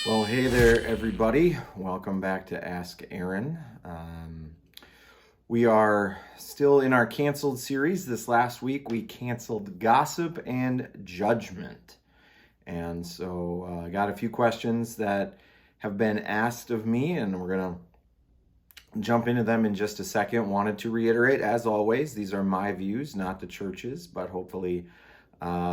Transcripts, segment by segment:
Well, hey there, everybody. Welcome back to Ask Aaron. We are still in our canceled series. This last week, we canceled gossip and judgment. And so I got a few questions that have been asked of me, and we're going to jump into them in just a second. Wanted to reiterate, as always, these are my views, not the church's, but hopefully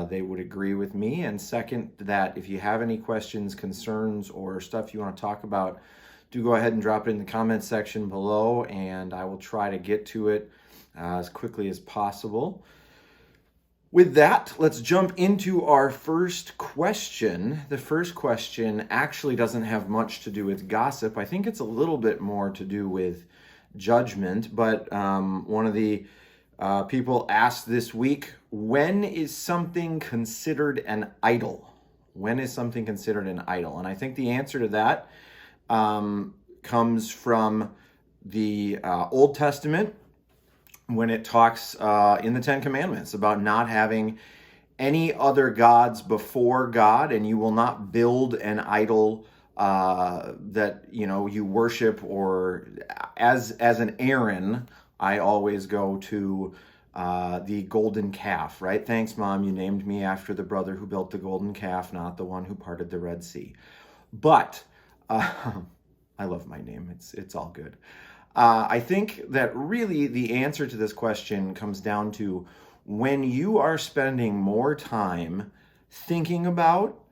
they would agree with me. And second, that if you have any questions, concerns, or stuff you want to talk about, do go ahead and drop it in the comments section below, and I will try to get to it as quickly as possible. With that, let's jump into our first question. The first question actually doesn't have much to do with gossip. I think it's a little bit more to do with judgment, but one of the people asked this week, when is something considered an idol? When is something considered an idol? And I think the answer to that comes from the Old Testament, when it talks in the Ten Commandments about not having any other gods before God, and you will not build an idol that you worship. Or as an Aaron, I always go to the golden calf, right? Thanks, Mom. You named me after the brother who built the golden calf, not the one who parted the Red Sea. But I love my name. It's all good. I think that really the answer to this question comes down to when you are spending more time thinking about,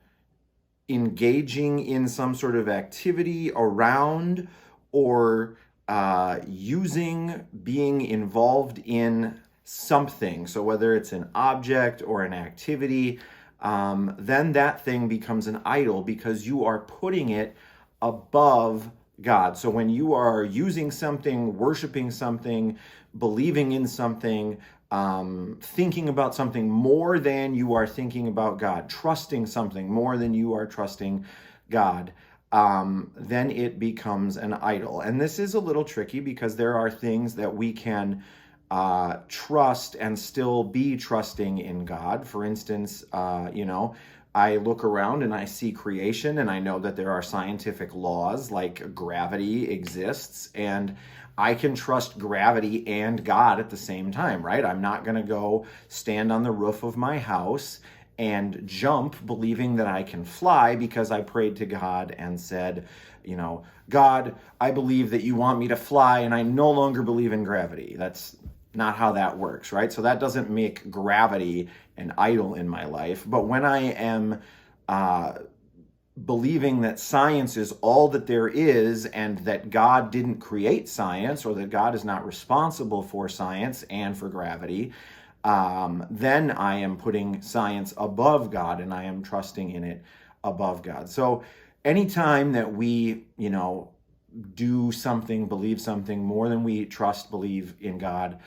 engaging in some sort of activity around, or being involved in something. So whether it's an object or an activity, then that thing becomes an idol because you are putting it above God. So when you are using something, worshiping something, believing in something, thinking about something more than you are thinking about God, trusting something more than you are trusting God, then it becomes an idol. And this is a little tricky because there are things that we can trust and still be trusting in God. For instance, I look around and I see creation, and I know that there are scientific laws like gravity exists, and I can trust gravity and God at the same time, right? I'm not going to go stand on the roof of my house and jump believing that I can fly because I prayed to God and said, God, I believe that you want me to fly, and I no longer believe in gravity. That's not how that works, right? So that doesn't make gravity an idol in my life. But when I am believing that science is all that there is, and that God didn't create science, or that God is not responsible for science and for gravity, then I am putting science above God, and I am trusting in it above God. So anytime that we, do something, believe something more than we believe in God,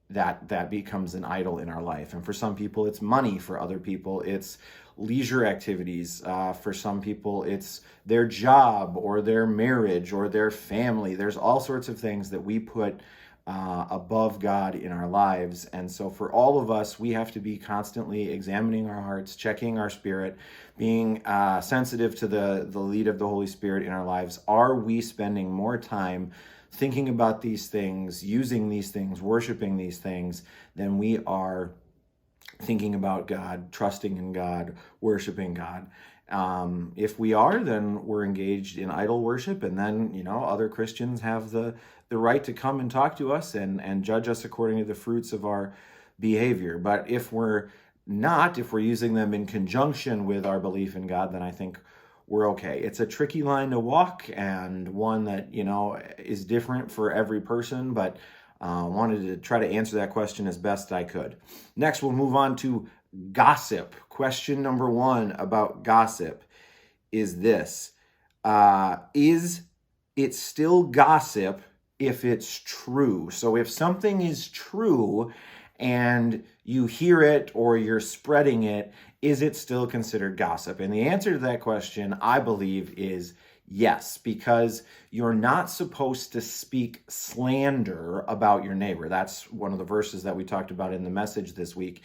that becomes an idol in our life. And for some people, it's money. For other people, it's leisure activities. For some people, it's their job or their marriage or their family. There's all sorts of things that we put above God in our lives. And so for all of us, we have to be constantly examining our hearts, checking our spirit, being sensitive to the lead of the Holy Spirit in our lives. Are we spending more time thinking about these things, using these things, worshiping these things, than we are thinking about God, trusting in God, worshiping God? If we are, then we're engaged in idol worship, and then other Christians have the right to come and talk to us and judge us according to the fruits of our behavior. But if we're not, if we're using them in conjunction with our belief in God, then I think we're okay. It's a tricky line to walk, and one that is different for every person, but wanted to try to answer that question as best I could. Next, we'll move on to gossip. Question number 1 about gossip is this: is it still gossip if it's true? So if something is true and you hear it or you're spreading it, is it still considered gossip? And the answer to that question, I believe, is yes, because you're not supposed to speak slander about your neighbor. That's one of the verses that we talked about in the message this week.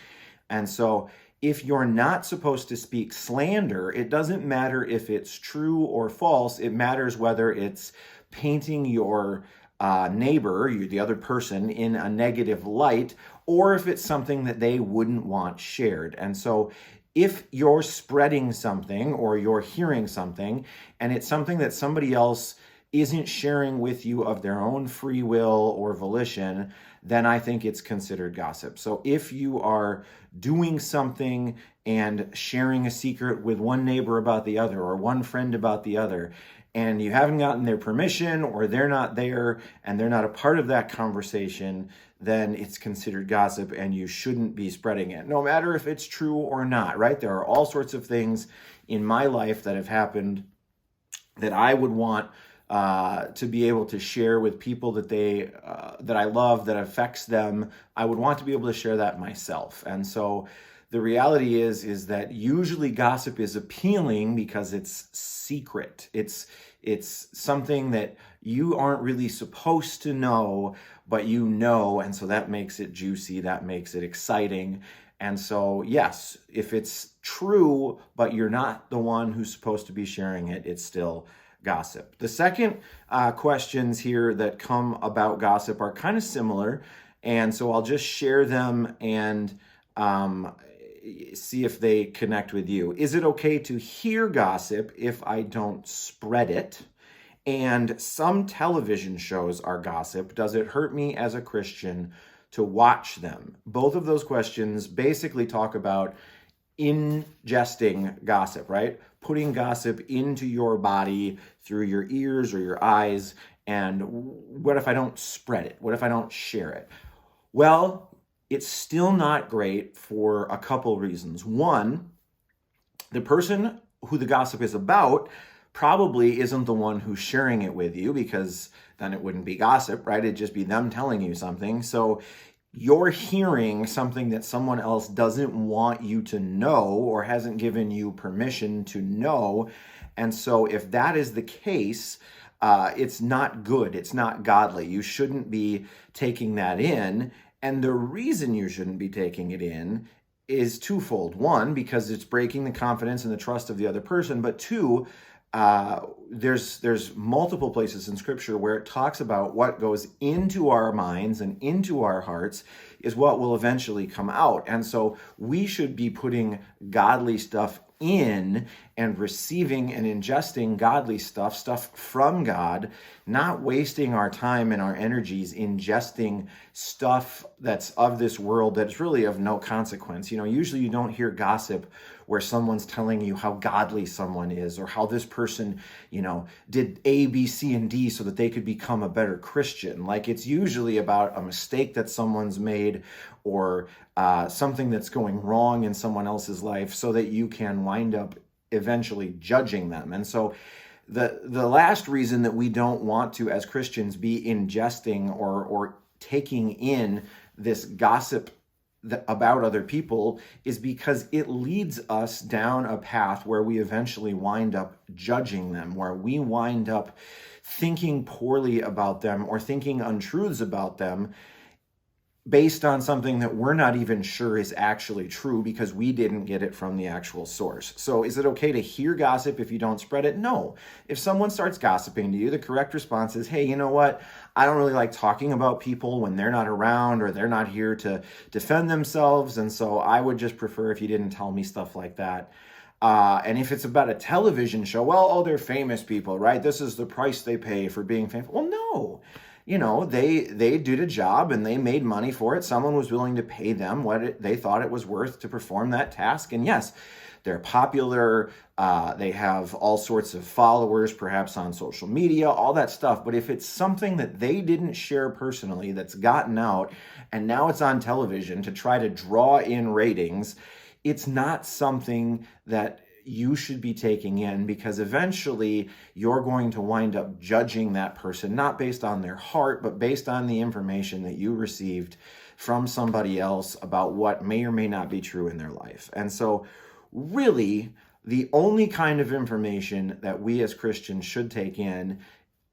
And so if you're not supposed to speak slander, it doesn't matter if it's true or false. It matters whether it's painting your neighbor, the other person, in a negative light, or if it's something that they wouldn't want shared. And so if you're spreading something or you're hearing something and it's something that somebody else isn't sharing with you of their own free will or volition, then I think it's considered gossip. So if you are doing something and sharing a secret with one neighbor about the other or one friend about the other, and you haven't gotten their permission or they're not there and they're not a part of that conversation, then it's considered gossip and you shouldn't be spreading it, no matter if it's true or not, right? There are all sorts of things in my life that have happened that I would want to be able to share with people that that I love, that affects them. I would want to be able to share that myself. And so the reality is that usually gossip is appealing because it's secret. It's something that you aren't really supposed to know, but you know, and so that makes it juicy, that makes it exciting. And so, yes, if it's true, but you're not the one who's supposed to be sharing it, it's still gossip. The second questions here that come about gossip are kind of similar, and so I'll just share them and see if they connect with you. Is it okay to hear gossip if I don't spread it? And some television shows are gossip. Does it hurt me as a Christian to watch them? Both of those questions basically talk about ingesting gossip, right? Putting gossip into your body through your ears or your eyes. And what if I don't spread it? What if I don't share it? Well, it's still not great for a couple reasons. One, the person who the gossip is about probably isn't the one who's sharing it with you, because then it wouldn't be gossip, right? It'd just be them telling you something. So you're hearing something that someone else doesn't want you to know or hasn't given you permission to know. And so if that is the case, it's not good. It's not godly. You shouldn't be taking that in. And the reason you shouldn't be taking it in is twofold. One, because it's breaking the confidence and the trust of the other person. But two, there's multiple places in Scripture where it talks about what goes into our minds and into our hearts is what will eventually come out. And so we should be putting godly stuff in and receiving and ingesting godly stuff from God, not wasting our time and our energies ingesting stuff that's of this world that's really of no consequence. Usually you don't hear gossip where someone's telling you how godly someone is or how this person, did A, B, C, and D so that they could become a better Christian. Like, it's usually about a mistake that someone's made or something that's going wrong in someone else's life so that you can wind up eventually judging them. And so the last reason that we don't want to, as Christians, be ingesting or taking in this gossip about other people is because it leads us down a path where we eventually wind up judging them, where we wind up thinking poorly about them or thinking untruths about them based on something that we're not even sure is actually true because we didn't get it from the actual source. So is it okay to hear gossip if you don't spread it? No. If someone starts gossiping to you, the correct response is, hey, you know what? I don't really like talking about people when they're not around or they're not here to defend themselves. And so I would just prefer if you didn't tell me stuff like that. And if it's about a television show, well, they're famous people, right? This is the price they pay for being famous. Well, no. They did a job and they made money for it. Someone was willing to pay them what they thought it was worth to perform that task. And yes, they're popular. They have all sorts of followers, perhaps on social media, all that stuff. But if it's something that they didn't share personally that's gotten out and now it's on television to try to draw in ratings, it's not something that you should be taking in, because eventually you're going to wind up judging that person, not based on their heart, but based on the information that you received from somebody else about what may or may not be true in their life. And so really, the only kind of information that we as Christians should take in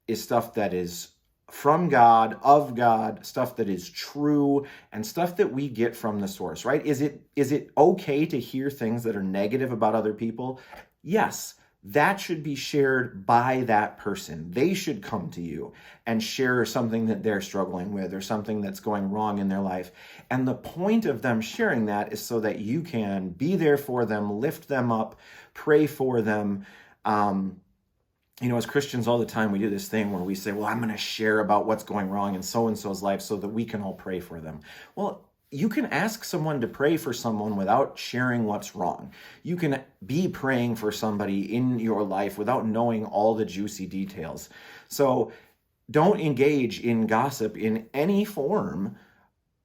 is stuff that is from God, of God, stuff that is true, and stuff that we get from the source, right? Is it okay to hear things that are negative about other people? Yes. That should be shared by that person. They should come to you and share something that they're struggling with or something that's going wrong in their life. And the point of them sharing that is so that you can be there for them, lift them up, pray for them. As Christians all the time, we do this thing where we say, well, I'm going to share about what's going wrong in so-and-so's life so that we can all pray for them. Well, you can ask someone to pray for someone without sharing what's wrong. You can be praying for somebody in your life without knowing all the juicy details. So don't engage in gossip in any form,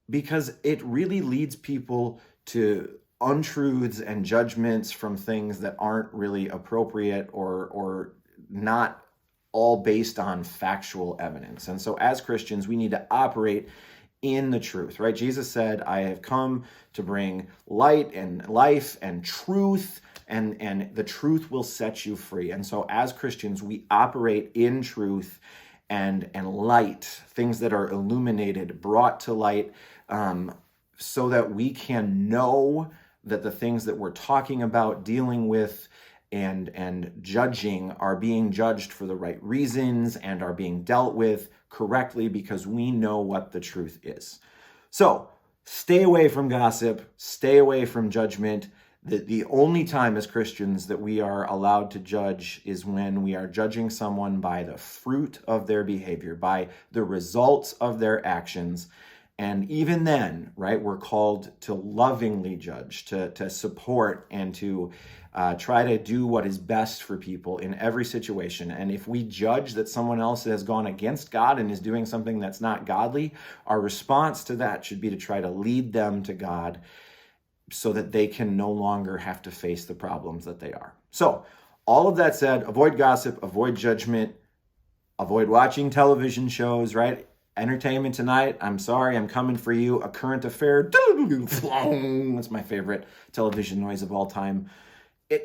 because it really leads people to untruths and judgments from things that aren't really appropriate or not all based on factual evidence. And so as Christians, we need to operate in the truth, right? Jesus said, I have come to bring light and life and truth, and the truth will set you free. And so as Christians, we operate in truth and light, things that are illuminated, brought to light, so that we can know that the things that we're talking about, dealing with, and judging are being judged for the right reasons and are being dealt with correctly because we know what the truth is. So stay away from gossip, stay away from judgment. The only time as Christians that we are allowed to judge is when we are judging someone by the fruit of their behavior, by the results of their actions. And even then, right, we're called to lovingly judge, to support, and to try to do what is best for people in every situation. And if we judge that someone else has gone against God and is doing something that's not godly, our response to that should be to try to lead them to God so that they can no longer have to face the problems that they are. So, all of that said, avoid gossip, avoid judgment, avoid watching television shows, right? Entertainment Tonight, I'm sorry, I'm coming for you. A Current Affair, that's my favorite television noise of all time.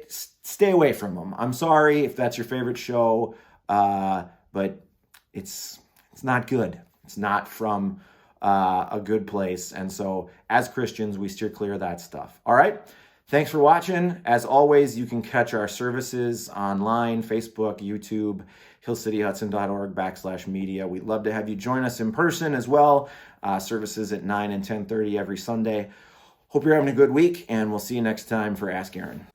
Stay away from them. I'm sorry if that's your favorite show, but it's not good. It's not from a good place. And so as Christians, we steer clear of that stuff. All right. Thanks for watching. As always, you can catch our services online, Facebook, YouTube, hillcityhudson.org/media. We'd love to have you join us in person as well. Services at 9 and 10:30 every Sunday. Hope you're having a good week, and we'll see you next time for Ask Aaron.